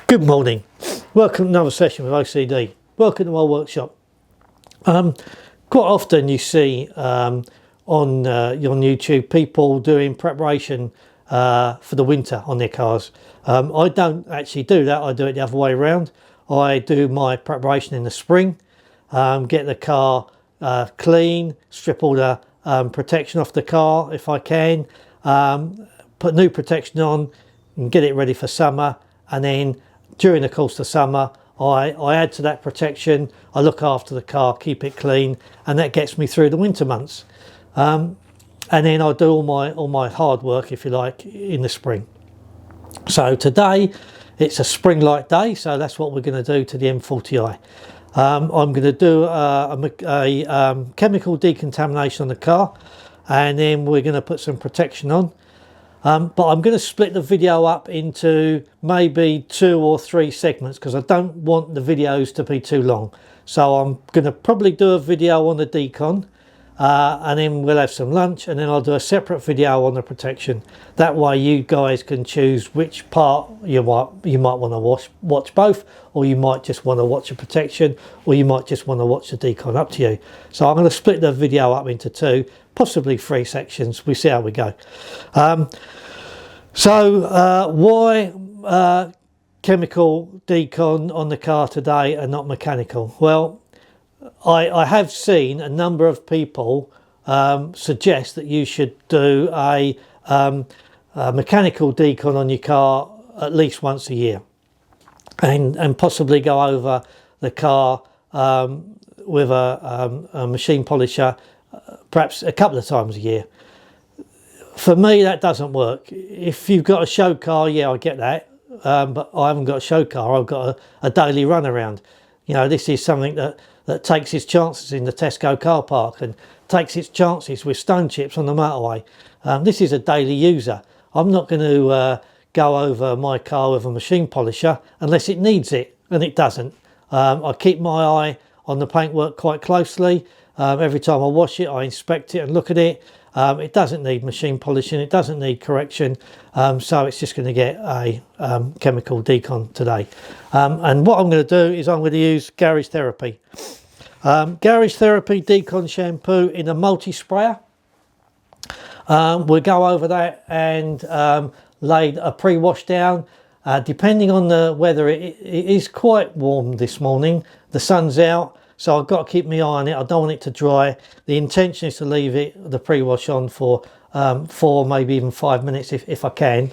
Good morning, welcome to another session with OCD. Welcome to my workshop. Quite often you see on YouTube people doing preparation for the winter on their cars. I don't actually do that, I do it the other way around. I do my preparation in the spring, get the car clean, strip all the protection off the car if I can, put new protection on and get it ready for summer, and then during the course of summer I add to that protection. I look after the car, keep it clean, and that gets me through the winter months. And then I do all my hard work, if you like, in the spring. So today it's a spring-like day, so that's what we're going to do to the M40i. I'm going to do a chemical decontamination on the car, and then we're going to put some protection on. But I'm going to split the video up into maybe 2 or 3 segments because I don't want the videos to be too long. So I'm going to probably do a video on the decon, and then we'll have some lunch, and then I'll do a separate video on the protection. That way you guys can choose which part you might want to watch both, or you might just want to watch the protection, or you might just want to watch the decon, up to you. So I'm going to split the video up into 2, possibly 3 sections. We see how we go. Why chemical decon on the car today and not mechanical? Well, I have seen a number of people suggest that you should do a mechanical decon on your car at least once a year, and possibly go over the car with a machine polisher perhaps a couple of times a year. For me, that doesn't work. If you've got a show car, yeah, I get that, but I haven't got a show car. I've got a daily run around. You know, this is something that takes its chances in the Tesco car park and takes its chances with stone chips on the motorway. This is a daily user. I'm not going to go over my car with a machine polisher unless it needs it, and it doesn't. I keep my eye on the paintwork quite closely. Every time I wash it, I inspect it and look at it. It doesn't need machine polishing, it doesn't need correction, so it's just going to get a chemical decon today. And what I'm going to do is I'm going to use Garage Therapy. Garage Therapy Decon Shampoo in a multi-sprayer. We'll go over that and lay a pre-wash down. Depending on the weather, it is quite warm this morning. The sun's out, so I've got to keep my eye on it. I don't want it to dry. The intention is to leave the pre-wash on for 4, maybe even 5 minutes if I can.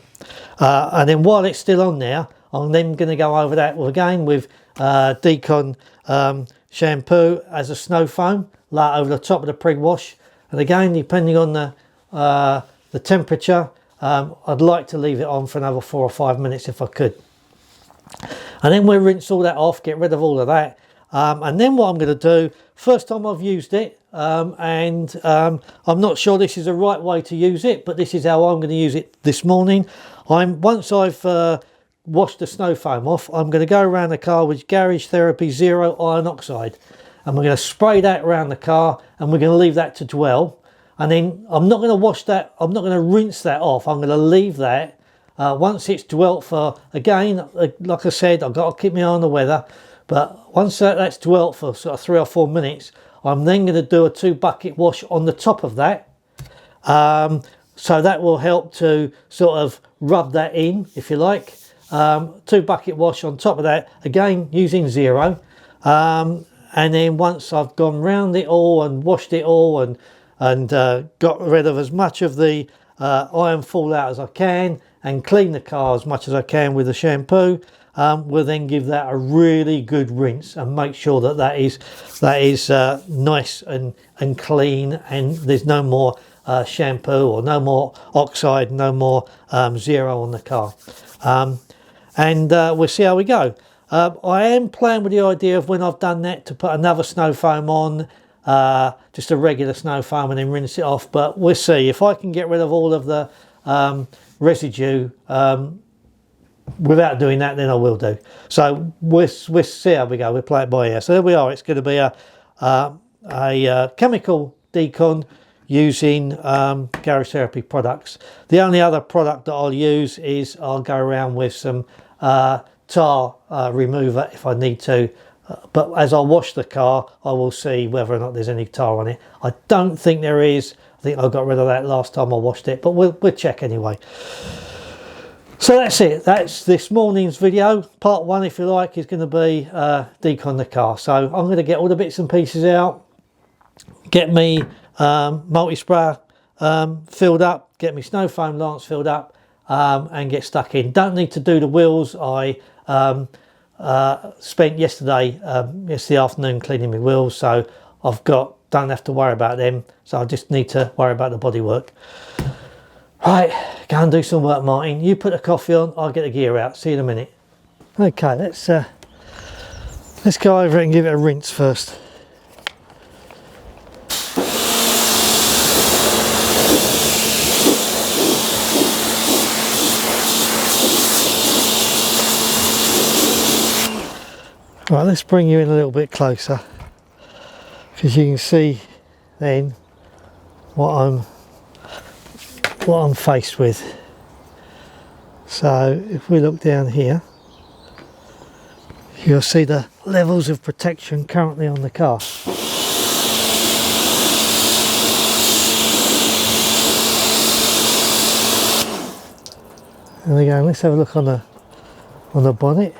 And then while it's still on there, I'm then going to go over that again with Decon shampoo as a snow foam, lay it over the top of the pre-wash. And again, depending on the temperature, I'd like to leave it on for another 4 or 5 minutes if I could. And then we'll rinse all that off, get rid of all of that. And then what I'm going to do, first time I've used it, and I'm not sure this is the right way to use it, but this is how I'm going to use it this morning. Once I've washed the snow foam off, I'm going to go around the car with Garage Therapy Zero Iron Oxide, and we're going to spray that around the car, and we're going to leave that to dwell. And then I'm not going to wash that, I'm not going to rinse that off, I'm going to leave that once it's dwelt for, again, like I said, I've got to keep my eye on the weather, but once that's dwelt for sort of 3 or 4 minutes, I'm then going to do a 2 bucket wash on the top of that. So that will help to sort of rub that in, if you like. 2 bucket wash on top of that, again using Zero. And then once I've gone round it all and washed it all and got rid of as much of the iron fallout as I can and clean the car as much as I can with the shampoo, we'll then give that a really good rinse and make sure that is nice and clean, and there's no more shampoo or no more oxide, no more Zero on the car. And we'll see how we go. I am playing with the idea of, when I've done that, to put another snow foam on, just a regular snow foam, and then rinse it off. But we'll see. If I can get rid of all of the residue without doing that, then I will do. So we'll see how we go. We'll play it by ear. So there we are. It's going to be a chemical decon using Garage Therapy products. The only other product that I'll use is I'll go around with some tar remover if I need to, but as I wash the car I will see whether or not there's any tar on it. I don't think there is. I think I got rid of that last time I washed it, but we'll check anyway. So that's it. That's this morning's video. Part 1, if you like, is going to be decon the car. So I'm going to get all the bits and pieces out, get me multi-sprayer filled up, get me snow foam lance filled up, and get stuck in. Don't need to do the wheels. I spent yesterday afternoon cleaning my wheels, so don't have to worry about them. So I just need to worry about the bodywork. Right, go and do some work, Martin. You put the coffee on, I'll get the gear out. See you in a minute. Okay, let's go over it and give it a rinse first. Right, let's bring you in a little bit closer, because you can see then what I'm faced with. So if we look down here, you'll see the levels of protection currently on the car. There we go. Let's have a look on the bonnet.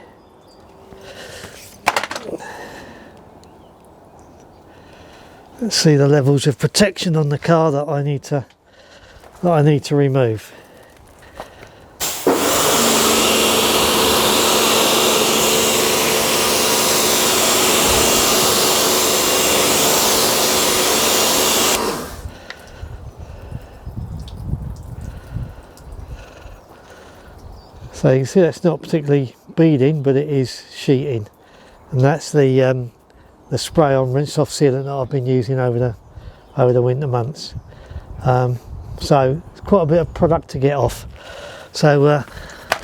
Let's see the levels of protection on the car that I need to remove. So you can see that's not particularly beading, but it is sheeting, and that's the spray on rinse off sealant that I've been using over the winter months. So it's quite a bit of product to get off. So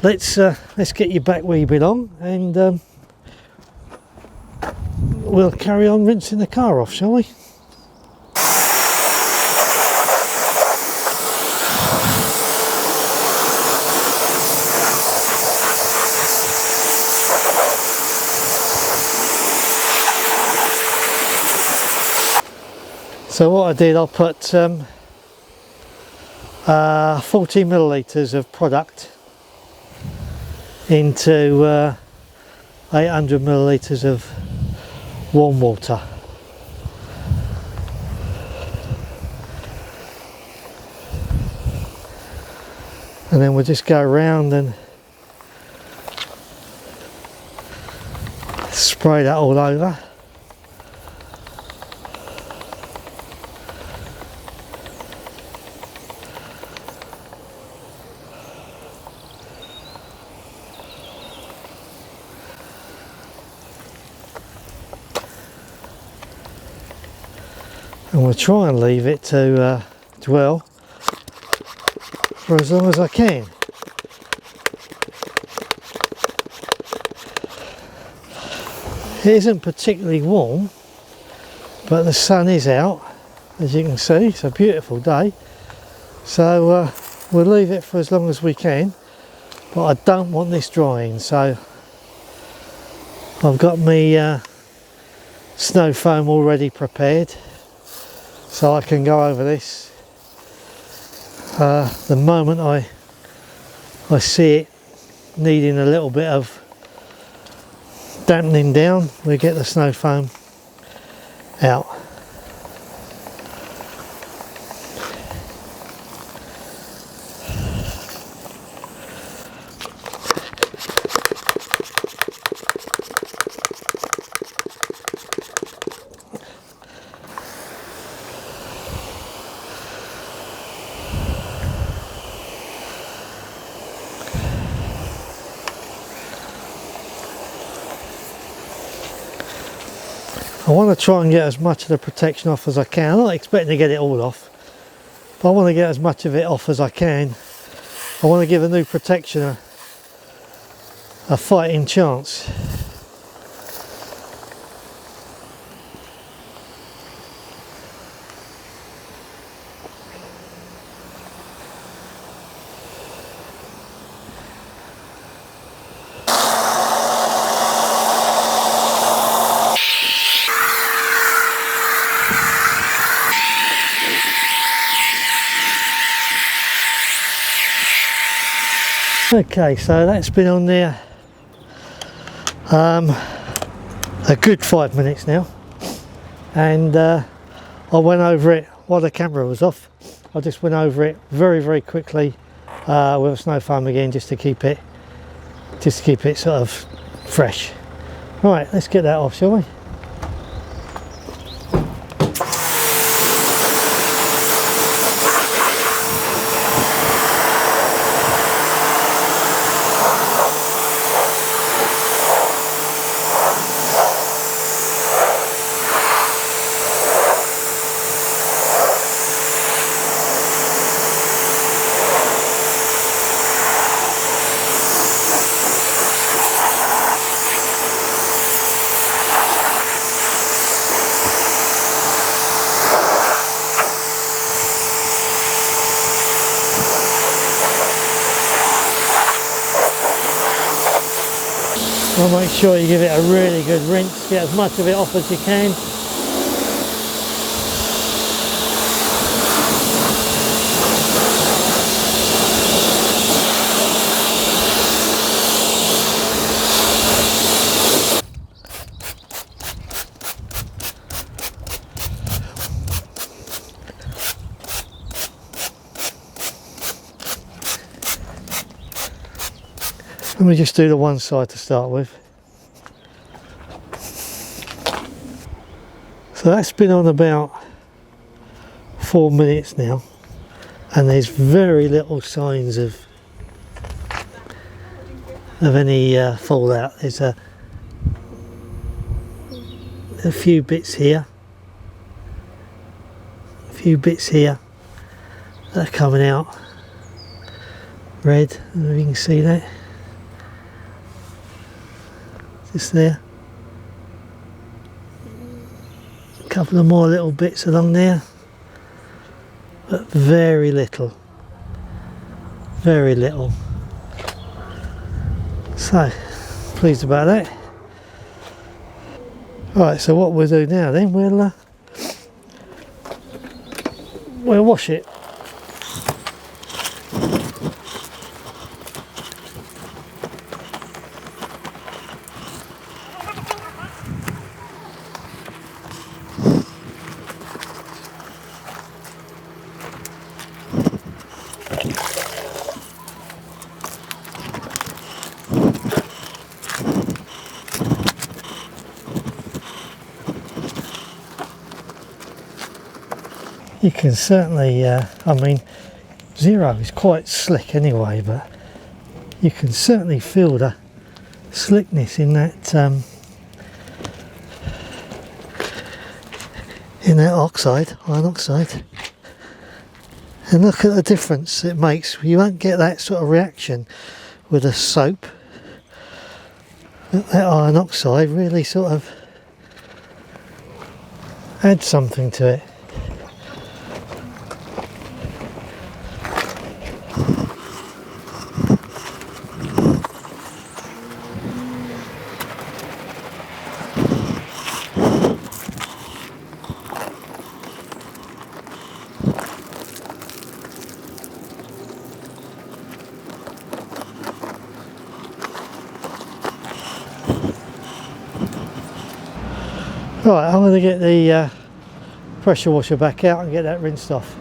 let's get you back where you belong, and we'll carry on rinsing the car off, shall we? So what I did, I'll put 40 millilitres of product into 800 millilitres of warm water. And then we'll just go around and spray that all over. And we'll try and leave it to dwell for as long as I can. It isn't particularly warm, but the sun is out, as you can see. It's a beautiful day, so we'll leave it for as long as we can, but I don't want this drying, so I've got my snow foam already prepared, so I can go over this the moment I see it needing a little bit of dampening down. We get the snow foam out. I want to try and get as much of the protection off as I can. I'm not expecting to get it all off, but I want to get as much of it off as I can. I want to give the new protection a fighting chance. Okay, so that's been on there a good 5 minutes now, and I went over it while the camera was off. I just went over it very quickly with a snow foam again, just to keep it sort of fresh. Right, let's get that off, shall we? Well, make sure you give it a really good rinse, get as much of it off as you can. Let me just do the one side to start with. So that's been on about 4 minutes now, and there's very little signs of any fallout. There's a few bits here, that are coming out red. I don't know if you can see that. Just there. A couple of more little bits along there, but very little. So, pleased about that. Right, so what we'll do now then, we'll wash it. You can certainly, I mean, Zero is quite slick anyway, but you can certainly feel the slickness in that iron oxide. And look at the difference it makes. You won't get that sort of reaction with a soap. That iron oxide really sort of adds something to it. Right, I'm going to get the pressure washer back out and get that rinsed off.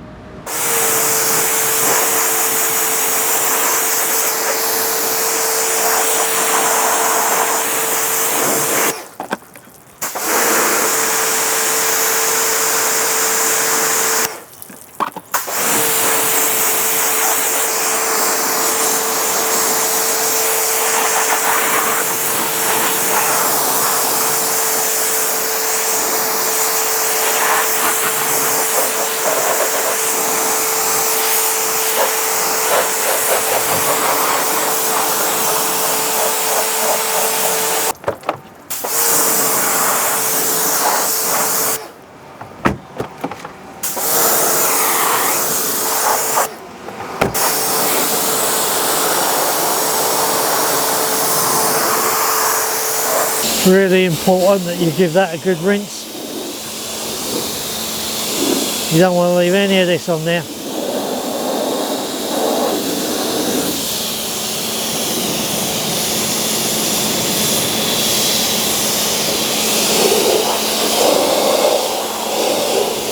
Really important that you give that a good rinse. You don't want to leave any of this on there.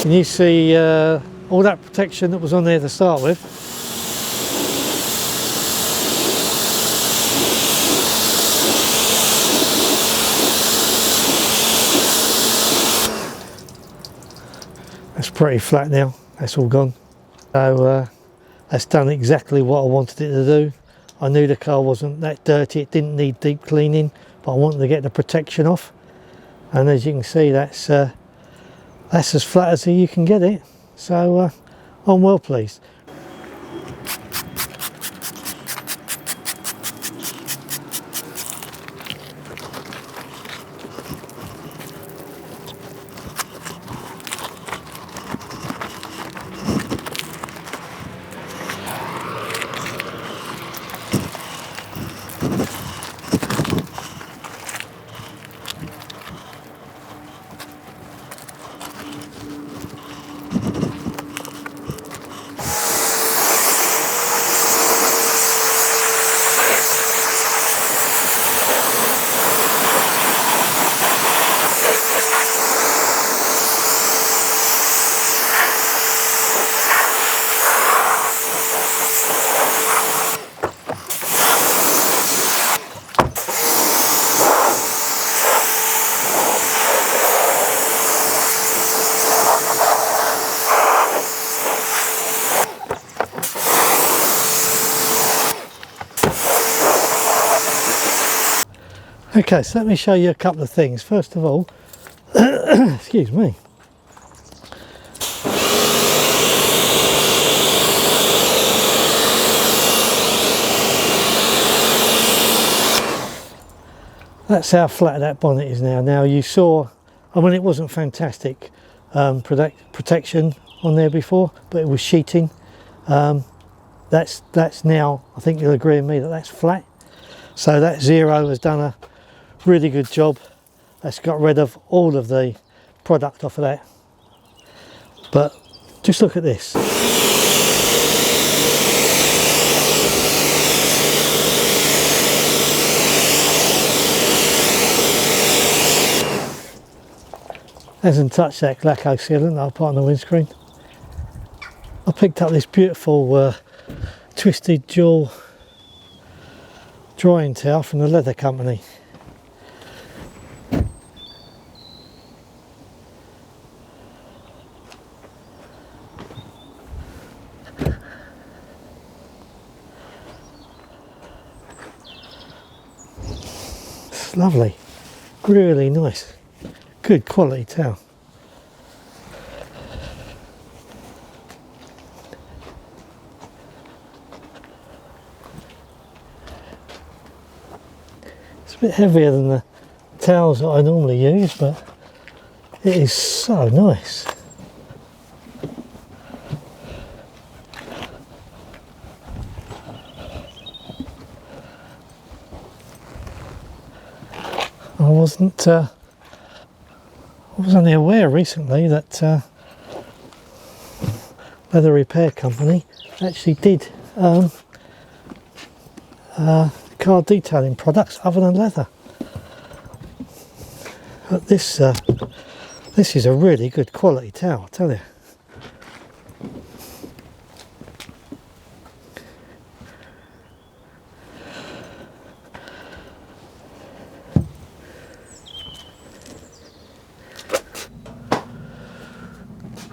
Can you see all that protection that was on there to start with? That's pretty flat now, that's all gone. So that's done exactly what I wanted it to do. I knew the car wasn't that dirty, it didn't need deep cleaning, but I wanted to get the protection off. And as you can see, that's as flat as you can get it. So I'm well pleased. Okay, so let me show you a couple of things. First of all, excuse me. That's how flat that bonnet is now. Now you saw, I mean, it wasn't fantastic protection on there before, but it was sheeting. That's now, I think you'll agree with me that that's flat. So that Zero has done a really good job. That's got rid of all of the product off of that. But just look at this. Hasn't touched that Glaco sealant that I put on the windscreen. I picked up this beautiful twisted jaw drying towel from the leather company. It's lovely, really nice, good quality towel. It's a bit heavier than the towels that I normally use, but it is so nice. I was only aware recently that leather repair company actually did car detailing products other than leather. But this is a really good quality towel, I tell you.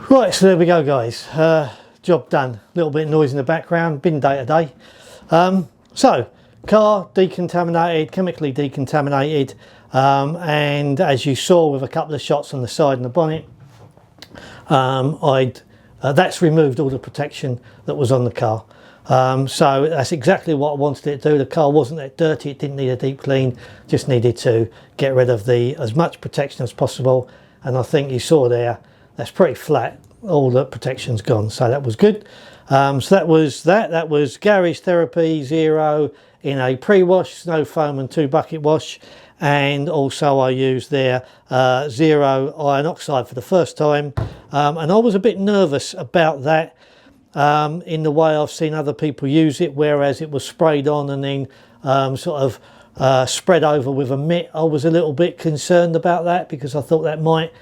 Right, so there we go guys, job done. A little bit of noise in the background, been day to day. So, car decontaminated, chemically decontaminated, and as you saw with a couple of shots on the side and the bonnet, that's removed all the protection that was on the car. So that's exactly what I wanted it to do. The car wasn't that dirty, it didn't need a deep clean, just needed to get rid of as much protection as possible. And I think you saw there, that's pretty flat, all the protection's gone, so that was good. So that was Garage Therapy Zero in a pre-wash, snow foam and 2 bucket wash, and also I used their Zero iron oxide for the first time, and I was a bit nervous about that in the way I've seen other people use it, whereas it was sprayed on and then sort of spread over with a mitt. I was a little bit concerned about that because I thought that might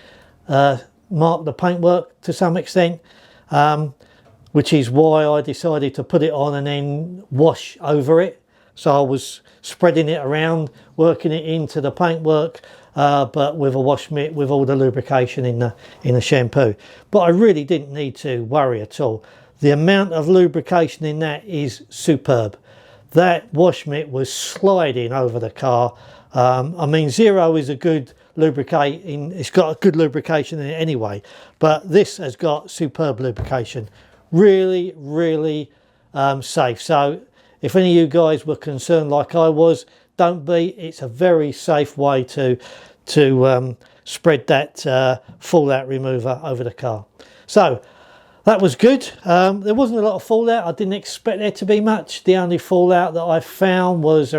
mark the paintwork to some extent, which is why I decided to put it on and then wash over it. So I was spreading it around, working it into the paintwork, but with a wash mitt with all the lubrication in the shampoo. But I really didn't need to worry at all. The amount of lubrication in that is superb. That wash mitt was sliding over the car. I mean, Zero is a good lubricating, it's got a good lubrication in it anyway, but this has got superb lubrication. Really, really safe. So if any of you guys were concerned like I was, don't be. It's a very safe way to spread that fallout remover over the car. So that was good. There wasn't a lot of fallout. I didn't expect there to be much. The only fallout that I found was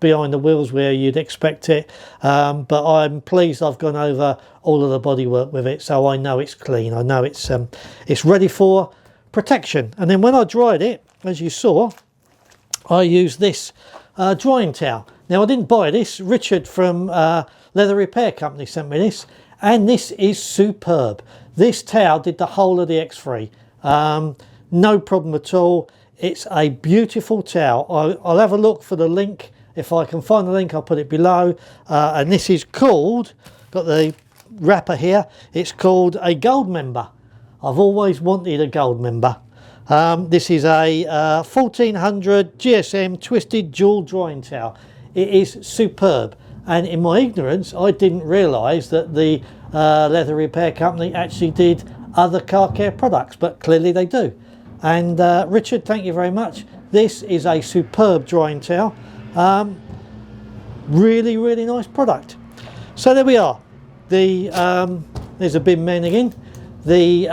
behind the wheels where you'd expect it. But I'm pleased I've gone over all of the bodywork with it, so I know it's clean. I know it's ready for protection. And then when I dried it, as you saw, I used this drying towel. Now I didn't buy this. Richard from Leather Repair Company sent me this, and this is superb. This towel did the whole of the X3. No problem at all. It's a beautiful towel. I'll have a look for the link. If I can find the link, I'll put it below. And this is called, got the wrapper here, it's called a gold member. I've always wanted a gold member. This is a 1400 GSM twisted dual drying towel. It is superb. And in my ignorance, I didn't realise that the Leather Repair Company actually did other car care products, but clearly they do. And Richard, thank you very much. This is a superb drying towel. Really, really nice product. So there we are. There's a bin man again. The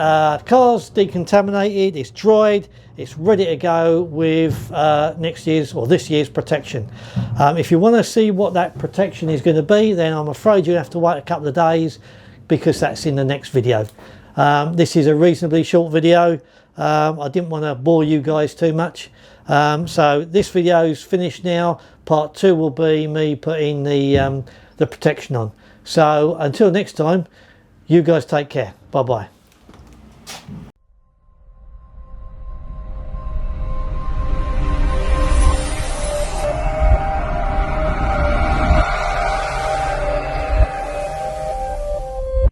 car's decontaminated, it's dried, it's ready to go with next year's or this year's protection. If you want to see what that protection is going to be, then I'm afraid you'll have to wait a couple of days, because that's in the next video. This is a reasonably short video. I didn't want to bore you guys too much. So this video is finished now. Part 2 will be me putting the protection on. So until next time, you guys take care. Bye bye.